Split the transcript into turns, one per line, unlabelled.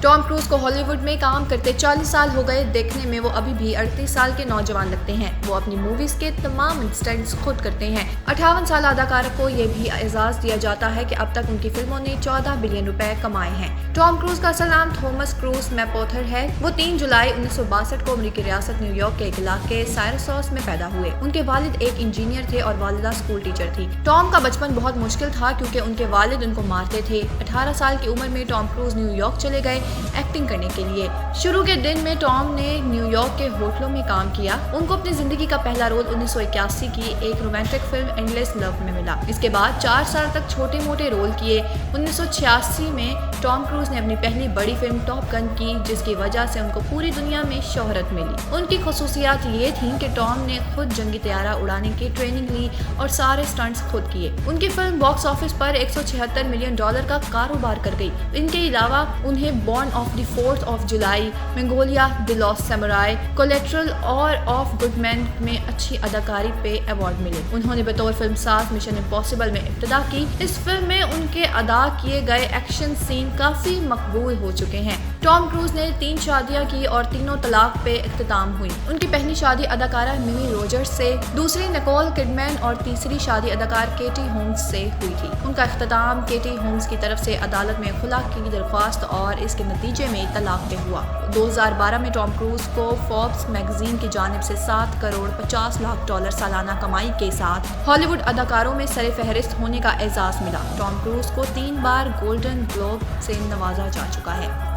Tom cruise को Hollywood में काम करते 40 साल हो गए। देखने में वो अभी भी 38 साल के नौजवान लगते हैं। वो अपनी मूवीज के तमाम स्टंट्स खुद करते हैं। 58 साल अदाकार को ये भी एजाज दिया जाता है कि अब तक उनकी फिल्मों ने 14 बिलियन रुपए कमाए हैं। टॉम क्रूज का असल नाम थॉमस क्रूज मैपोथर है। वो 3 जुलाई 1962 को अमेरिकी रियासत न्यूयॉर्क के एक इलाके सायरसॉस में पैदा हुए। उनके वालिद एक इंजीनियर थे और वालिदा स्कूल टीचर थी। टॉम का बचपन बहुत मुश्किल था क्योंकि उनके वालिद उनको मारते थे। 18 साल की उम्र में टॉम क्रूज न्यूयॉर्क चले गए एक्टिंग करने के लिए। शुरू के दिन में टॉम ने न्यूयॉर्क के होटलों में काम किया। उनको अपनी जिंदगी का पहला रोल 1981 की एक रोमांटिक फिल्म एंडलेस लव में मिला। इसके बाद 4 साल तक छोटे मोटे रोल किए। 1986 में टॉम क्रूज ने अपनी पहली बड़ी फिल्म टॉप गन की, जिसकी वजह से उनको पूरी दुनिया में शोहरत मिली। उनकी खुसूसियात ये थी कि टॉम ने खुद जंगी तैयारा उड़ाने की ट्रेनिंग ली और सारे स्टंट्स खुद किए। उनकी फिल्म बॉक्स ऑफिस पर $176 मिलियन का कारोबार कर गई। इनके अलावा उन्हें born of the 4th of July, Mongolia, the lost samurai, collateral और ऑफ गुडमैन में अच्छी अदाकारी पे अवार्ड मिले। उन्होंने बतौर फिल्म साज मिशन इम्पॉसिबल में इब्तिदा की। इस फिल्म में उनके अदा किए गए एक्शन सीन काफी मकबूल हो चुके हैं। टॉम क्रूज ने 3 शादियां की और तीनों तलाक पे इख्तिताम हुई। उनकी पहली शादी अदाकारा मिमी रोजर्स से, दूसरी निकोल किडमैन और तीसरी शादी अदाकार केटी होम्स से हुई थी। उनका इख्तिताम केटी होम्स की तरफ से अदालत में खुला की दरख्वास्त और इसके नतीजे में तलाक पे हुआ। 2012 में टॉम क्रूज को फोर्ब्स मैगजीन की जानिब से $7 करोड़ 50 लाख सालाना कमाई के साथ हॉलीवुड अदाकारों में सरे फहरिस्त होने का एजाज मिला। टॉम क्रूज को 3 बार गोल्डन ग्लोब से नवाजा जा चुका है।